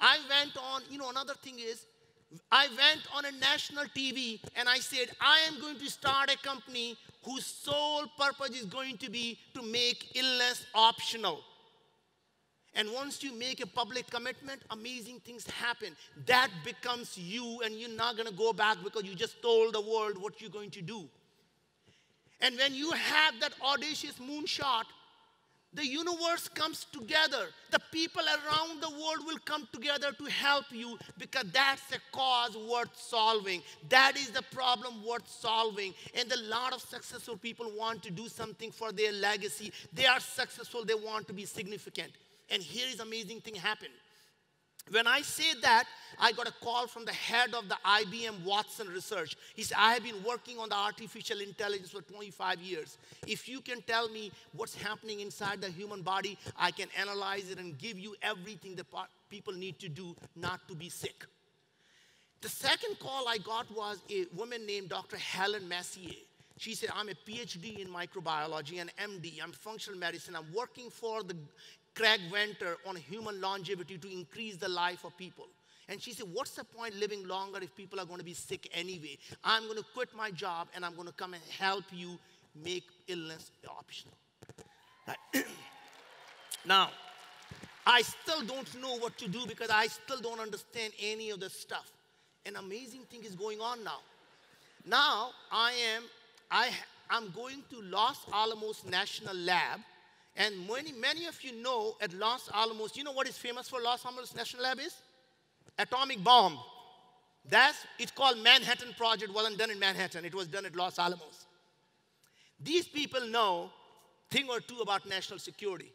I went on, another thing is, I went on a national TV and I said, I am going to start a company whose sole purpose is going to be to make illness optional. And once you make a public commitment, amazing things happen. That becomes you, and you're not going to go back because you just told the world what you're going to do. And when you have that audacious moonshot, the universe comes together. The people around the world will come together to help you because that's a cause worth solving. That is the problem worth solving. And a lot of successful people want to do something for their legacy. They are successful. They want to be significant. And here is amazing thing happened. When I said that, I got a call from the head of the IBM Watson research. He said, I have been working on the artificial intelligence for 25 years. If you can tell me what's happening inside the human body, I can analyze it and give you everything that people need to do not to be sick. The second call I got was a woman named Dr. Helen Messier. She said, I'm a PhD in microbiology and MD. I'm functional medicine. I'm working for the Craig Venter on human longevity to increase the life of people. And she said, what's the point living longer if people are going to be sick anyway? I'm going to quit my job and I'm going to come and help you make illness optional. Right. Now, I still don't know what to do because I still don't understand any of this stuff. An amazing thing is going on now. Now, I'm going to Los Alamos National Lab. And many of you know at Los Alamos, you know what is famous for Los Alamos National Lab is? Atomic bomb. It's called Manhattan Project. It wasn't done in Manhattan. It was done at Los Alamos. These people know a thing or two about national security.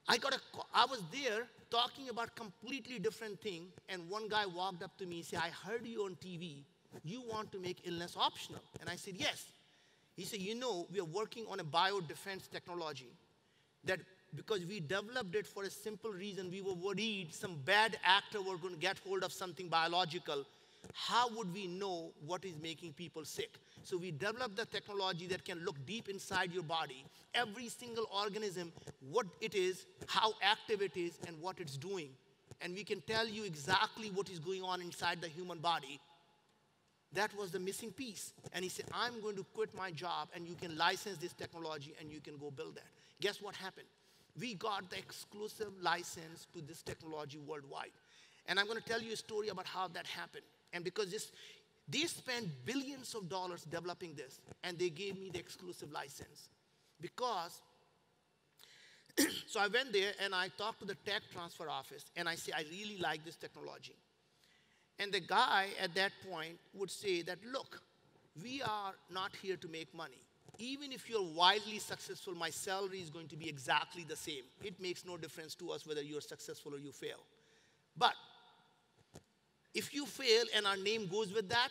I was there talking about completely different thing, and one guy walked up to me and said, I heard you on TV. You want to make illness optional. And I said, yes. He said, you know, we are working on a biodefense technology that because we developed it for a simple reason, we were worried some bad actor were going to get hold of something biological. How would we know what is making people sick? So we developed the technology that can look deep inside your body, every single organism, what it is, how active it is, and what it's doing. And we can tell you exactly what is going on inside the human body. That was the missing piece. And he said, I'm going to quit my job and you can license this technology and you can go build that. Guess what happened? We got the exclusive license to this technology worldwide. And I'm going to tell you a story about how that happened. And because they spent billions of dollars developing this, and they gave me the exclusive license. Because, so I went there and I talked to the tech transfer office and I said, I really like this technology. And the guy at that point would say that, look, we are not here to make money. Even if you're wildly successful, my salary is going to be exactly the same. It makes no difference to us whether you're successful or you fail. But if you fail and our name goes with that,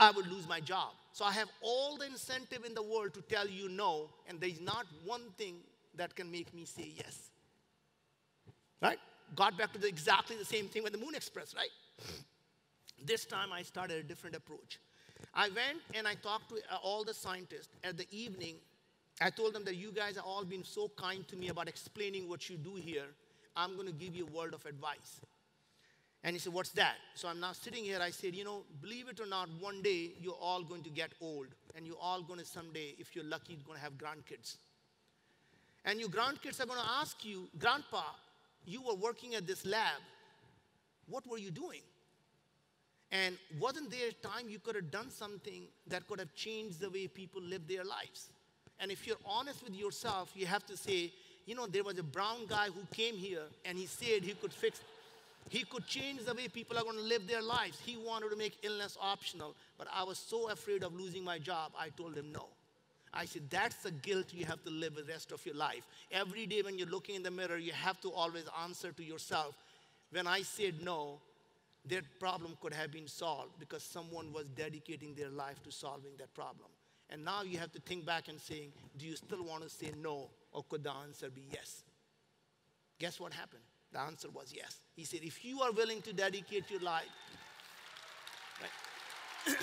I would lose my job. So I have all the incentive in the world to tell you no, and there's not one thing that can make me say yes. Right? Got back to exactly the same thing with the Moon Express, right? This time I started a different approach. I went and I talked to all the scientists. At the evening, I told them that you guys have all been so kind to me about explaining what you do here. I'm going to give you a word of advice. And he said, what's that? So I'm now sitting here. I said, you know, believe it or not, one day you're all going to get old. And you're all going to someday, if you're lucky, going to have grandkids. And your grandkids are going to ask you, Grandpa, you were working at this lab. What were you doing? And wasn't there a time you could have done something that could have changed the way people live their lives? And if you're honest with yourself, you have to say, you know, there was a brown guy who came here and he said he could change the way people are going to live their lives. He wanted to make illness optional, but I was so afraid of losing my job, I told him no. I said, that's the guilt you have to live the rest of your life. Every day when you're looking in the mirror, you have to always answer to yourself, when I said no, their problem could have been solved because someone was dedicating their life to solving that problem. And now you have to think back and saying, do you still want to say no, or could the answer be yes? Guess what happened? The answer was yes. He said, if you are willing to dedicate your life, right?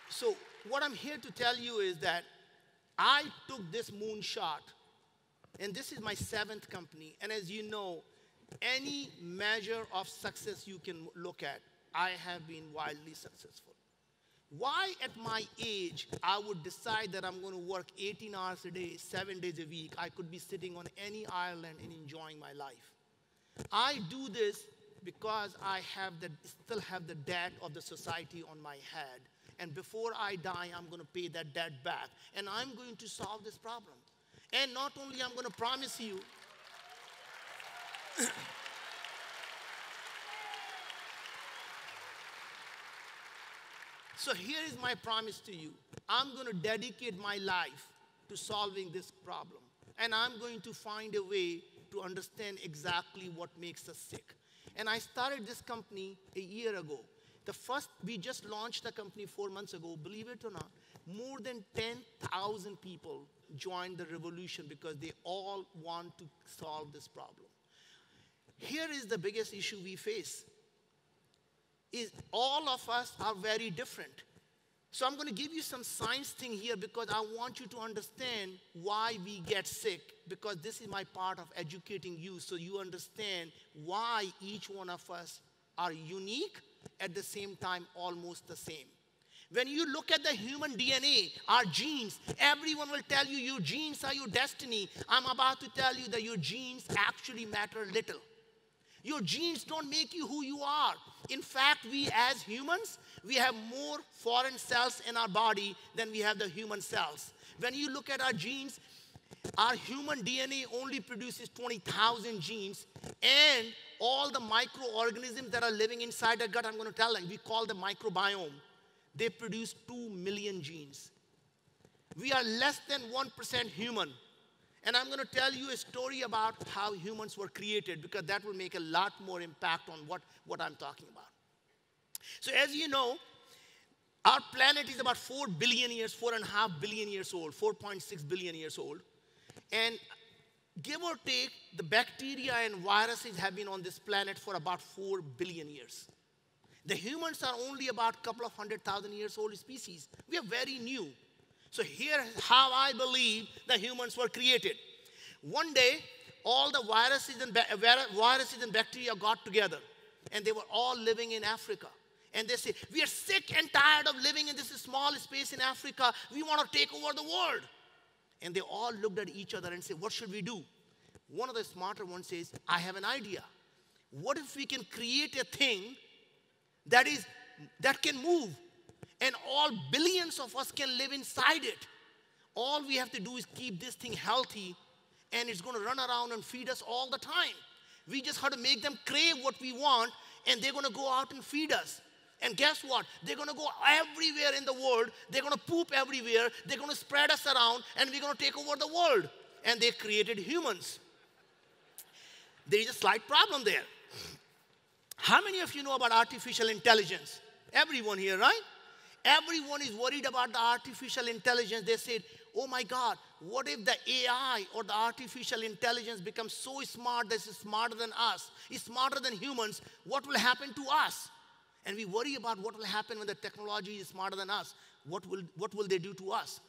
So what I'm here to tell you is that I took this moonshot And this is my 7th company. And as you know, any measure of success you can look at, I have been wildly successful. Why at my age I would decide that I'm going to work 18 hours a day, 7 days a week? I could be sitting on any island and enjoying my life. I do this because I still have the debt of the society on my head. And before I die, I'm going to pay that debt back. And I'm going to solve this problem. And not only I'm going to promise you, so here is my promise to you. I'm going to dedicate my life to solving this problem. And I'm going to find a way to understand exactly what makes us sick. And I started this company a year ago. We just launched the company 4 months ago. Believe it or not, more than 10,000 people joined the revolution because they all want to solve this problem. Here is the biggest issue we face. Is all of us are very different. So I'm going to give you some science thing here because I want you to understand why we get sick, because this is my part of educating you so you understand why each one of us are unique, at the same time almost the same. When you look at the human DNA, our genes, everyone will tell you your genes are your destiny. I'm about to tell you that your genes actually matter little. Your genes don't make you who you are. In fact, we as humans, we have more foreign cells in our body than we have the human cells. When you look at our genes, our human DNA only produces 20,000 genes, and all the microorganisms that are living inside the gut, I'm going to tell you, we call the microbiome. They produce 2 million genes. We are less than 1% human. And I'm going to tell you a story about how humans were created, because that will make a lot more impact on what I'm talking about. So as you know, our planet is about 4 billion years, 4.5 billion years old, 4.6 billion years old. And give or take, the bacteria and viruses have been on this planet for about 4 billion years. The humans are only about a couple of 100,000 years old species. We are very new. So here's how I believe the humans were created. One day, all the viruses and bacteria got together, and they were all living in Africa. And they say, we are sick and tired of living in this small space in Africa. We want to take over the world. And they all looked at each other and said, what should we do? One of the smarter ones says, I have an idea. What if we can create a thing that can move, and all billions of us can live inside it? All we have to do is keep this thing healthy, and it's going to run around and feed us all the time. We just have to make them crave what we want, and they're going to go out and feed us. And guess what? They're going to go everywhere in the world. They're going to poop everywhere. They're going to spread us around, and we're going to take over the world. And they created humans. There is a slight problem there. How many of you know about artificial intelligence? Everyone here, right? Everyone is worried about the artificial intelligence. They said, oh my God, what if the AI or the artificial intelligence becomes so smart that it's smarter than us, it's smarter than humans? What will happen to us? And we worry about what will happen when the technology is smarter than us. What will they do to us?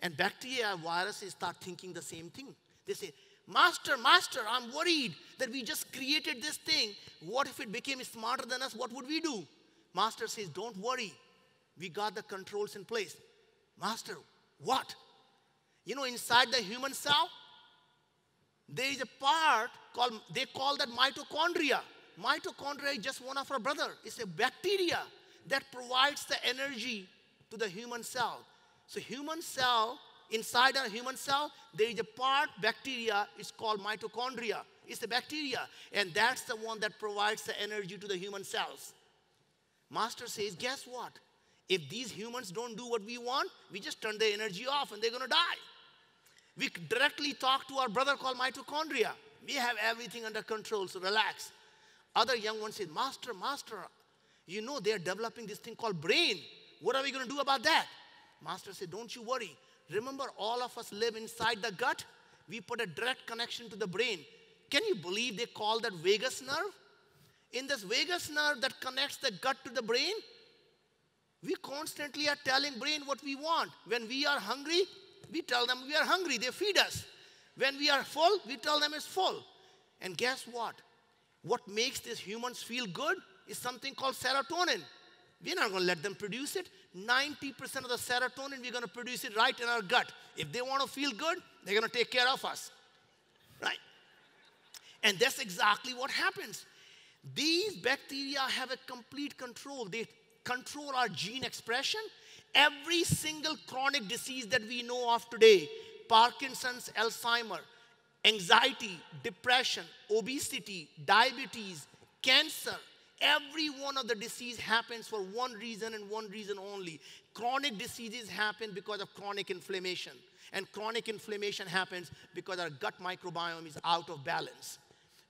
And bacteria and viruses start thinking the same thing. They say, Master, I'm worried that we just created this thing. What if it became smarter than us? What would we do? Master says, don't worry. We got the controls in place. Master, what? You know, inside the human cell, there is a part they call that mitochondria. Mitochondria is just one of our brother. It's a bacteria that provides the energy to the human cell. So human cell, inside our human cell, there is a part bacteria, it's called mitochondria. It's a bacteria, and that's the one that provides the energy to the human cells. Master says, guess what? If these humans don't do what we want, we just turn their energy off and they're going to die. We directly talk to our brother called mitochondria. We have everything under control, so relax. Other young ones said, Master, you know they're developing this thing called brain. What are we going to do about that? Master said, don't you worry. Remember, all of us live inside the gut. We put a direct connection to the brain. Can you believe they call that vagus nerve? In this vagus nerve that connects the gut to the brain, we constantly are telling brain what we want. When we are hungry, we tell them we are hungry. They feed us. When we are full, we tell them it's full. And guess what? What makes these humans feel good is something called serotonin. We're not going to let them produce it. 90% of the serotonin, we're going to produce it right in our gut. If they want to feel good, they're going to take care of us. Right? And that's exactly what happens. These bacteria have a complete control. They control our gene expression. Every single chronic disease that we know of today, Parkinson's, Alzheimer's, anxiety, depression, obesity, diabetes, cancer, every one of the disease happens for one reason and one reason only. Chronic diseases happen because of chronic inflammation. And chronic inflammation happens because our gut microbiome is out of balance.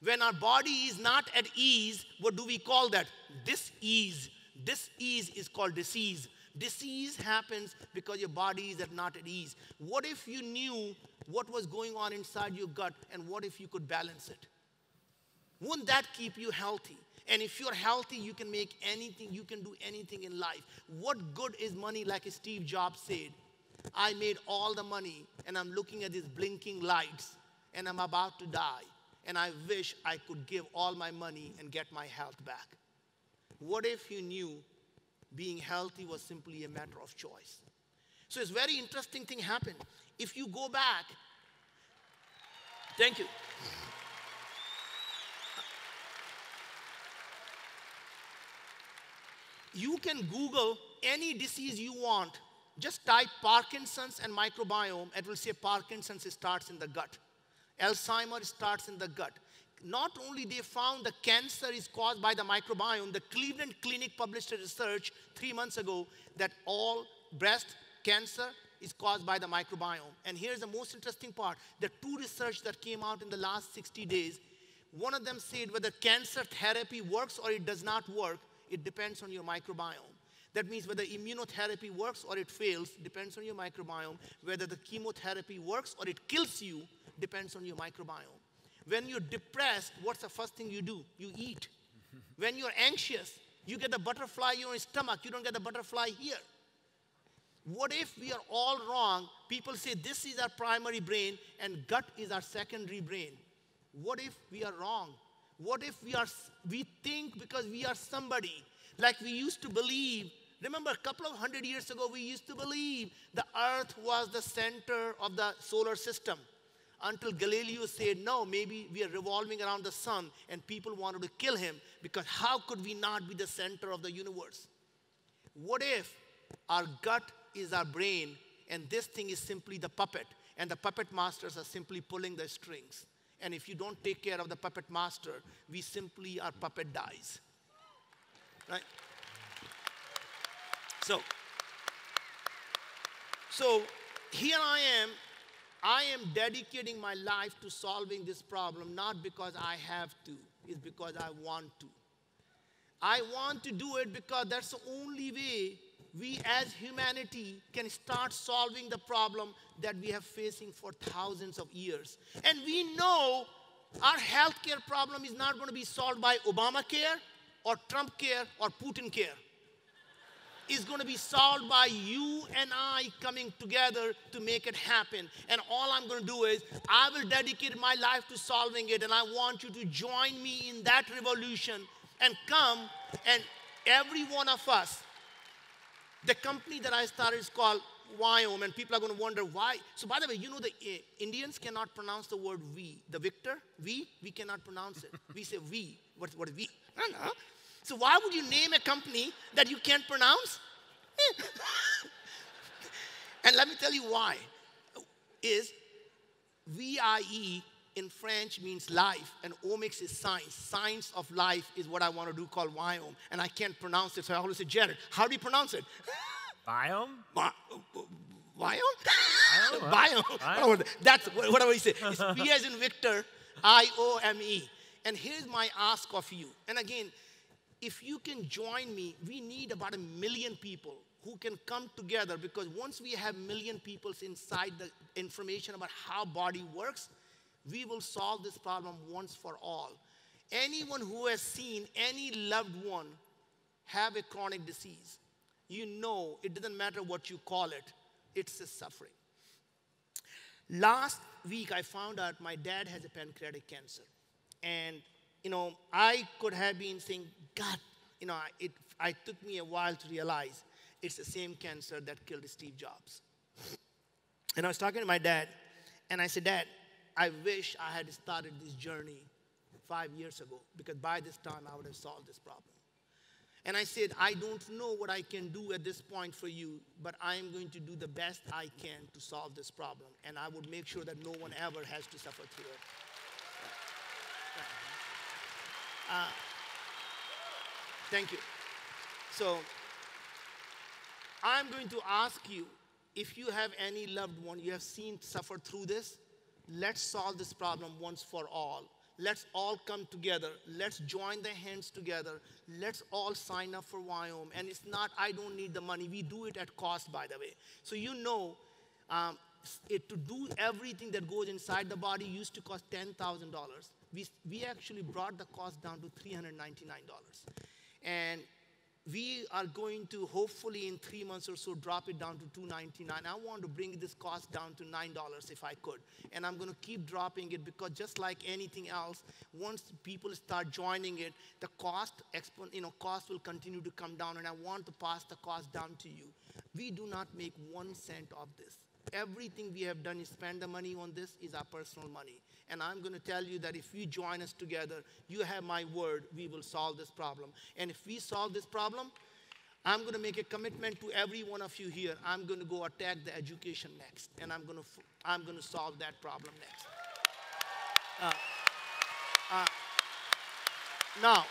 When our body is not at ease, what do we call that? Dis-ease. Dis-ease is called disease. Disease happens because your body is not at ease. What if you knew what was going on inside your gut, and what if you could balance it? Wouldn't that keep you healthy? And if you're healthy, you can make anything, you can do anything in life. What good is money, like Steve Jobs said? I made all the money, and I'm looking at these blinking lights, and I'm about to die. And I wish I could give all my money and get my health back. What if you knew being healthy was simply a matter of choice? So it's a very interesting thing happened. If you go back, thank you. You can Google any disease you want. Just type Parkinson's and microbiome. It will say Parkinson's starts in the gut. Alzheimer's starts in the gut. Not only they found the cancer is caused by the microbiome, the Cleveland Clinic published a research 3 months ago that all breast cancer is caused by the microbiome. And here's the most interesting part. The 2 research that came out in the last 60 days, one of them said whether cancer therapy works or it does not work, it depends on your microbiome. That means whether immunotherapy works or it fails, depends on your microbiome. Whether the chemotherapy works or it kills you, depends on your microbiome. When you're depressed, what's the first thing you do? You eat. When you're anxious, you get a butterfly in your stomach. You don't get a butterfly here. What if we are all wrong? People say this is our primary brain and gut is our secondary brain. What if we are wrong? What if we think because we are somebody, like we used to believe? Remember, a couple of 100 years ago, we used to believe the earth was the center of the solar system. Until Galileo said, no, maybe we are revolving around the sun, and people wanted to kill him because how could we not be the center of the universe? What if our gut is our brain, and this thing is simply the puppet, and the puppet masters are simply pulling the strings? And if you don't take care of the puppet master, our puppet dies. Right? So here I am dedicating my life to solving this problem, not because I have to, it's because I want to. I want to do it because that's the only way we as humanity can start solving the problem that we have facing for thousands of years. And we know our healthcare problem is not going to be solved by Obamacare or Trump care or Putin care. It's going to be solved by you and I coming together to make it happen. And all I'm going to do is I will dedicate my life to solving it, and I want you to join me in that revolution and come, and every one of us. The company that I started is called Wyome, and people are going to wonder why. So by the way, you know the Indians cannot pronounce the word we. The Victor, we cannot pronounce it. We say we. What is we? I don't know. So why would you name a company that you can't pronounce? And let me tell you why. Is VIE in French means life, and omics is science. Science of life is what I want to do, called Wyome. And I can't pronounce it, so I always say, Jared, how do you pronounce it? Biome? Wyome? Biome. That's whatever you say. It's V as in Victor, I-O-M-E. And here's my ask of you. And again, if you can join me, we need about 1 million people who can come together, because once we have 1 million people inside the information about how body works, we will solve this problem once for all. Anyone who has seen any loved one have a chronic disease, you know it doesn't matter what you call it, it's a suffering. Last week, I found out my dad has a pancreatic cancer. And, I could have been saying, God, it took me a while to realize it's the same cancer that killed Steve Jobs. And I was talking to my dad, and I said, Dad, I wish I had started this journey 5 years ago, because by this time I would have solved this problem. And I said, I don't know what I can do at this point for you, but I am going to do the best I can to solve this problem. And I would make sure that no one ever has to suffer through it. Thank you. So I'm going to ask you, if you have any loved one you have seen suffer through this, let's solve this problem once for all. Let's all come together. Let's join the hands together. Let's all sign up for Wyoming. And it's not, I don't need the money. We do it at cost, by the way. So to do everything that goes inside the body used to cost $10,000. We actually brought the cost down to $399. And we are going to, hopefully in 3 months or so, drop it down to $299. I want to bring this cost down to $9 if I could. And I'm going to keep dropping it, because just like anything else, once people start joining it, the cost will continue to come down, and I want to pass the cost down to you. We do not make 1 cent of this. Everything we have done is spend the money on this is our personal money. And I'm going to tell you that if you join us together, you have my word, we will solve this problem. And if we solve this problem, I'm going to make a commitment to every one of you here. I'm going to go attack the education next. And I'm going to solve that problem next. Now,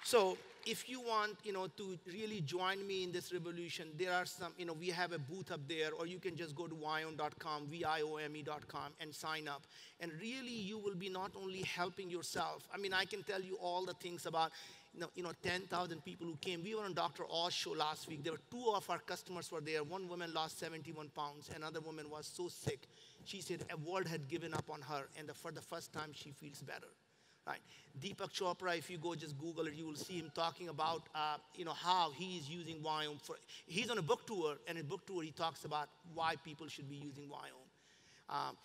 so if you want, to really join me in this revolution, there are some, we have a booth up there, or you can just go to viome.com, viome.com, and sign up. And really, you will be not only helping yourself. I mean, I can tell you all the things about, 10,000 people who came. We were on Dr. Oz show last week. There were 2 of our customers were there. One woman lost 71 pounds. Another woman was so sick. She said a world had given up on her, and for the first time, she feels better. Right. Deepak Chopra, if you go just Google it, you will see him talking about, how he is using Wyoming. He's on a book tour, and in a book tour, he talks about why people should be using Wyoming.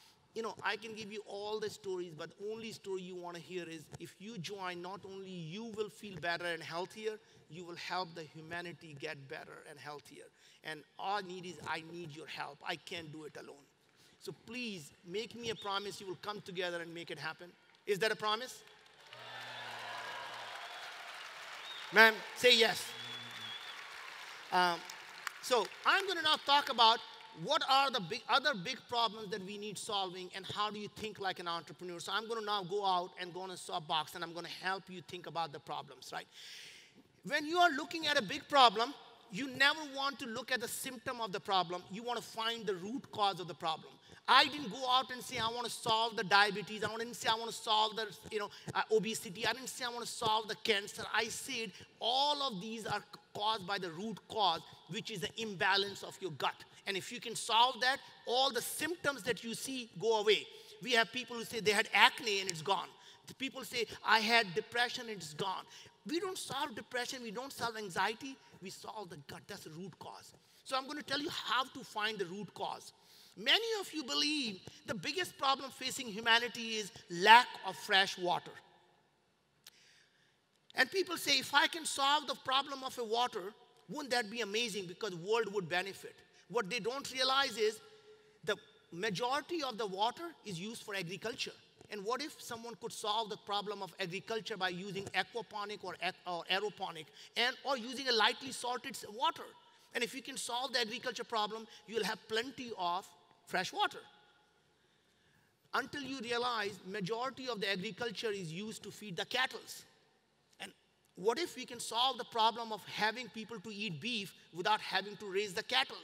I can give you all the stories, but the only story you want to hear is if you join, not only you will feel better and healthier, you will help the humanity get better and healthier. And all I need is I need your help. I can't do it alone. So please make me a promise you will come together and make it happen. Is that a promise? Ma'am, say yes. So I'm going to now talk about what are the other big problems that we need solving, and how do you think like an entrepreneur. So I'm going to now go out and go on a soapbox, and I'm going to help you think about the problems, right? When you are looking at a big problem, you never want to look at the symptom of the problem. You want to find the root cause of the problem. I didn't go out and say I want to solve the diabetes. I didn't say I want to solve the obesity. I didn't say I want to solve the cancer. I said all of these are caused by the root cause, which is the imbalance of your gut. And if you can solve that, all the symptoms that you see go away. We have people who say they had acne and it's gone. The people say I had depression and it's gone. We don't solve depression. We don't solve anxiety. We solve the gut. That's the root cause. So I'm going to tell you how to find the root cause. Many of you believe the biggest problem facing humanity is lack of fresh water. And people say, if I can solve the problem of water, wouldn't that be amazing, because the world would benefit? What they don't realize is the majority of the water is used for agriculture. And what if someone could solve the problem of agriculture by using aquaponic or aeroponic, or using a lightly salted water? And if you can solve the agriculture problem, you'll have plenty of fresh water. Until you realize majority of the agriculture is used to feed the cattle. And what if we can solve the problem of having people to eat beef without having to raise the cattle?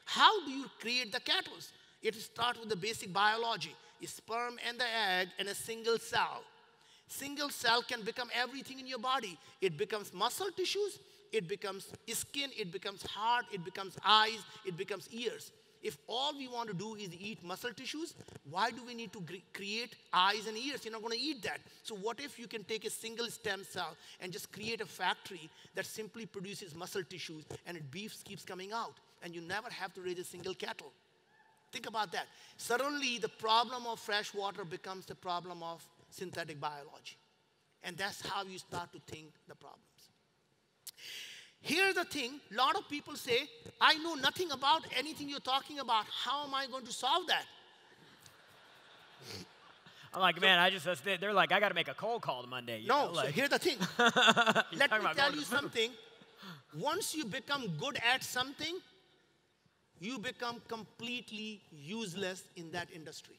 How do you create the cattle? It starts with the basic biology. A sperm and the egg and a single cell. Single cell can become everything in your body. It becomes muscle tissues, it becomes skin, it becomes heart, it becomes eyes, it becomes ears. If all we want to do is eat muscle tissues, why do we need to create eyes and ears? You're not going to eat that. So what if you can take a single stem cell and just create a factory that simply produces muscle tissues and beef keeps coming out? and you never have to raise a single cattle. Think about that. Suddenly, the problem of fresh water becomes the problem of synthetic biology. And that's how you start to think the problems. Here's the thing. A lot of people say, I know nothing about anything you're talking about. How am I going to solve that? I'm like, man, they're like, I got to make a cold call to Monday. No, so here's the thing. Let me tell you something. Once you become good at something, you become completely useless in that industry.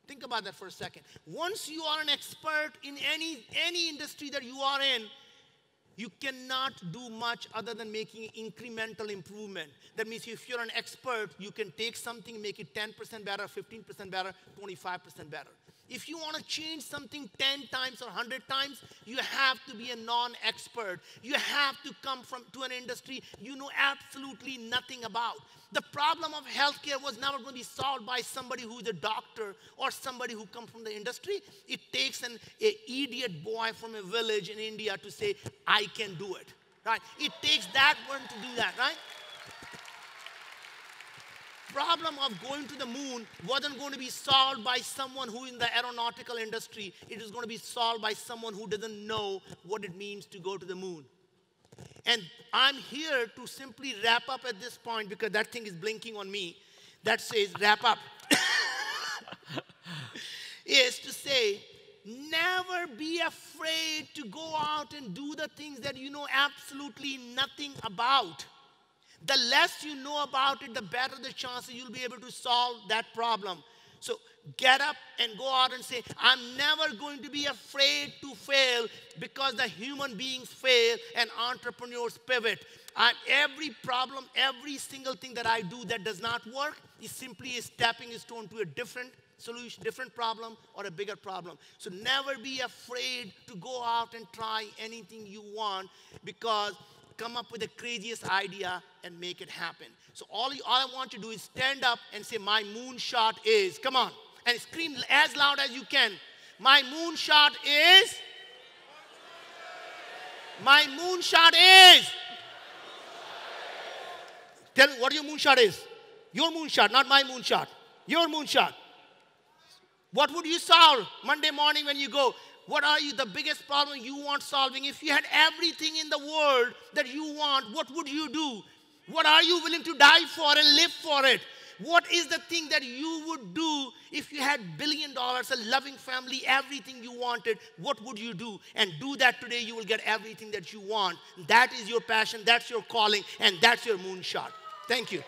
Think about that for a second. Once you are an expert in any industry that you are in, you cannot do much other than making incremental improvement. That means if you're an expert, you can take something, make it 10% better, 15% better, 25% better. If you want to change something 10 times or 100 times, you have to be a non-expert. You have to come to an industry you know absolutely nothing about. The problem of healthcare was never going to be solved by somebody who's a doctor or somebody who comes from the industry. It takes an idiot boy from a village in India to say, I can do it. Right? It takes that one to do that, right? Problem of going to the moon wasn't going to be solved by someone who in the aeronautical industry. It is going to be solved by someone who doesn't know what it means to go to the moon. And I'm here to simply wrap up at this point because that thing is blinking on me. That says wrap up. Is to say, never be afraid to go out and do the things that you know absolutely nothing about. The less you know about it, the better the chances you'll be able to solve that problem. So get up and go out and say, I'm never going to be afraid to fail because the human beings fail and entrepreneurs pivot. Every problem, every single thing that I do that does not work is simply a stepping stone to a different solution, different problem or a bigger problem. So never be afraid to go out and try anything you want because come up with the craziest idea and make it happen. So all I want you to do is stand up and say, my moonshot is, come on, and scream as loud as you can. My moonshot is, my moonshot is. Tell me what your moonshot is. Your moonshot, not my moonshot. Your moonshot. What would you solve Monday morning when you go? What are the biggest problem you want solving? If you had everything in the world that you want, what would you do? What are you willing to die for and live for it? What is the thing that you would do if you had $1 billion, a loving family, everything you wanted? What would you do? And do that today, you will get everything that you want. That is your passion, that's your calling, and that's your moonshot. Thank you.